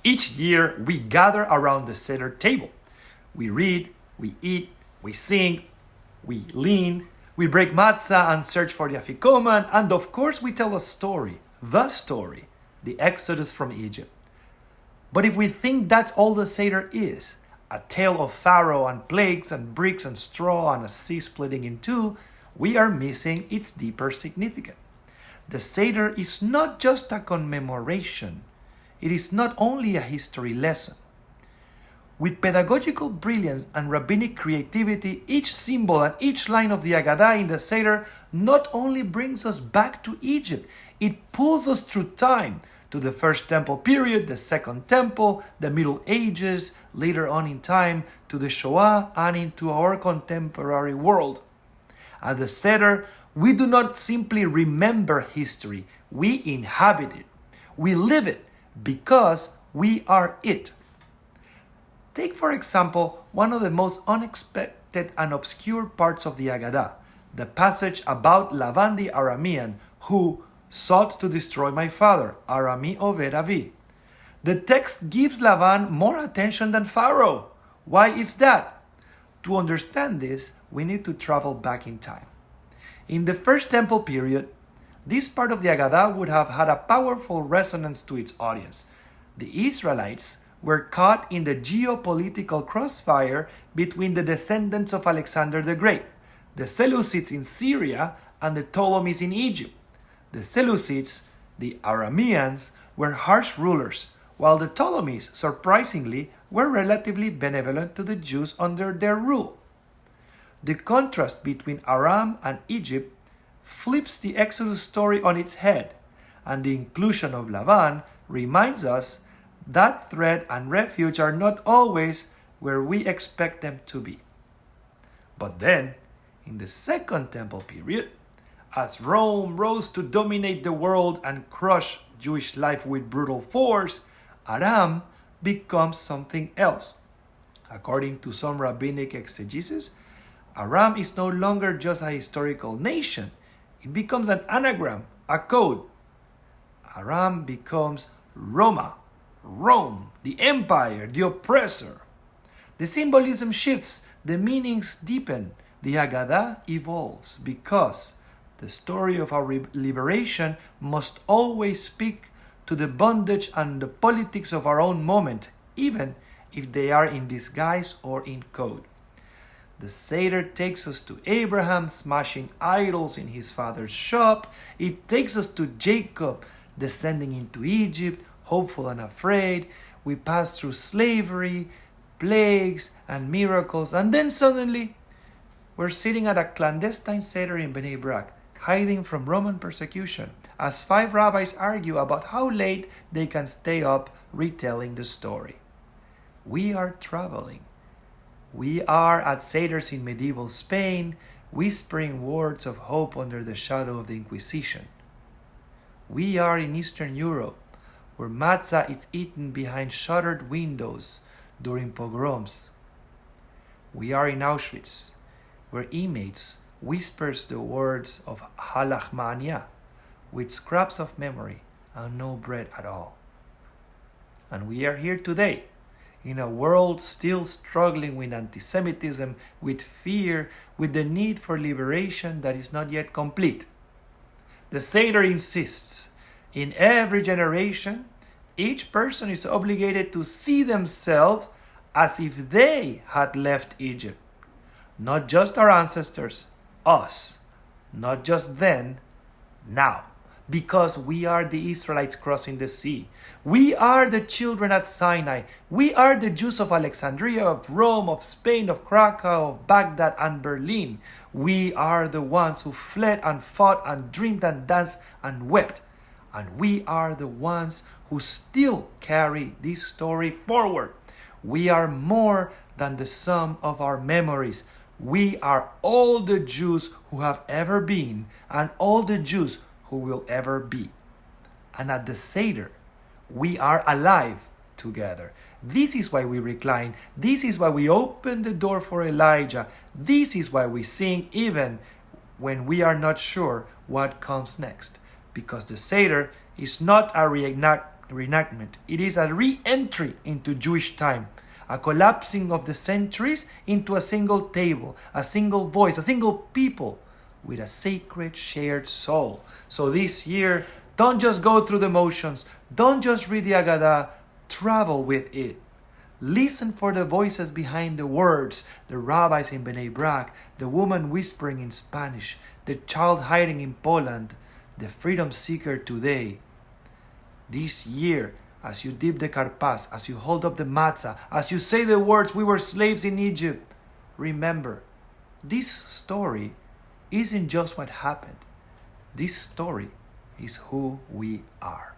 Each year, we gather around the Seder table. We read, we eat, we sing, we lean, we break matzah and search for the afikoman, and of course we tell a story, the Exodus from Egypt. But if we think that's all the Seder is, a tale of Pharaoh and plagues and bricks and straw and a sea splitting in two, we are missing its deeper significance. The Seder is not just a commemoration. It is not only a history lesson. With pedagogical brilliance and rabbinic creativity, each symbol and each line of the HaGadol in the Seder not only brings us back to Egypt, it pulls us through time to the First Temple period, the Second Temple, the Middle Ages, later on in time to the Shoah and into our contemporary world. At the Seder, we do not simply remember history, we inhabit it. We live it because we are it. Take, for example, one of the most unexpected and obscure parts of the HaGadol, the passage about Lavan the Aramean, who sought to destroy my father, Arami Oved Avi. The text gives Lavan more attention than Pharaoh. Why is that? To understand this, we need to travel back in time. In the First Temple period, this part of the HaGadol would have had a powerful resonance to its audience. The Israelites were caught in the geopolitical crossfire between the descendants of Alexander the Great, the Seleucids in Syria and the Ptolemies in Egypt. The Seleucids, the Arameans, were harsh rulers, while the Ptolemies, surprisingly, were relatively benevolent to the Jews under their rule. The contrast between Aram and Egypt flips the Exodus story on its head, and the inclusion of Lavan reminds us that threat and refuge are not always where we expect them to be. But then, in the Second Temple period, as Rome rose to dominate the world and crush Jewish life with brutal force, Aram becomes something else. According to some rabbinic exegesis, Aram is no longer just a historical nation. It becomes an anagram, a code. Aram becomes Roma, Rome, the empire, the oppressor. The symbolism shifts, the meanings deepen, the HaGadol evolves because the story of our liberation must always speak to the bondage and the politics of our own moment, even if they are in disguise or in code. The Seder takes us to Abraham smashing idols in his father's shop. It takes us to Jacob descending into Egypt, hopeful and afraid. We pass through slavery, plagues, and miracles, and then suddenly we're sitting at a clandestine Seder in Bnei Brak, hiding from Roman persecution, as 5 rabbis argue about how late they can stay up retelling the story. We are traveling. We are at Seders in medieval Spain, whispering words of hope under the shadow of the Inquisition. We are in Eastern Europe, where matzah is eaten behind shuttered windows during pogroms. We are in Auschwitz, where inmates whispers the words of halachmania with scraps of memory and no bread at all. And we are here today, in a world still struggling with anti-Semitism, with fear, with the need for liberation that is not yet complete. The Seder insists, in every generation, each person is obligated to see themselves as if they had left Egypt. Not just our ancestors, us. Not just then, now. Because we are the Israelites crossing the sea. We are the children at Sinai. We are the Jews of Alexandria, of Rome, of Spain, of Krakow, of Baghdad and Berlin. We are the ones who fled and fought and dreamed and danced and wept. And we are the ones who still carry this story forward. We are more than the sum of our memories. We are all the Jews who have ever been and all the Jews who will ever be. And at the Seder, we are alive together. This is why we recline. This is why we open the door for Elijah. This is why we sing even when we are not sure what comes next. Because the Seder is not a reenactment. It is a re-entry into Jewish time, a collapsing of the centuries into a single table, a single voice, a single people with a sacred shared soul. So this year, don't just go through the motions, don't just read the Haggadah, travel with it. Listen for the voices behind the words, the rabbis in Bnei Brak, the woman whispering in Spanish, the child hiding in Poland, the freedom seeker today. This year, as you dip the karpas, as you hold up the matzah, as you say the words, we were slaves in Egypt, remember, this story isn't just what happened. This story is who we are.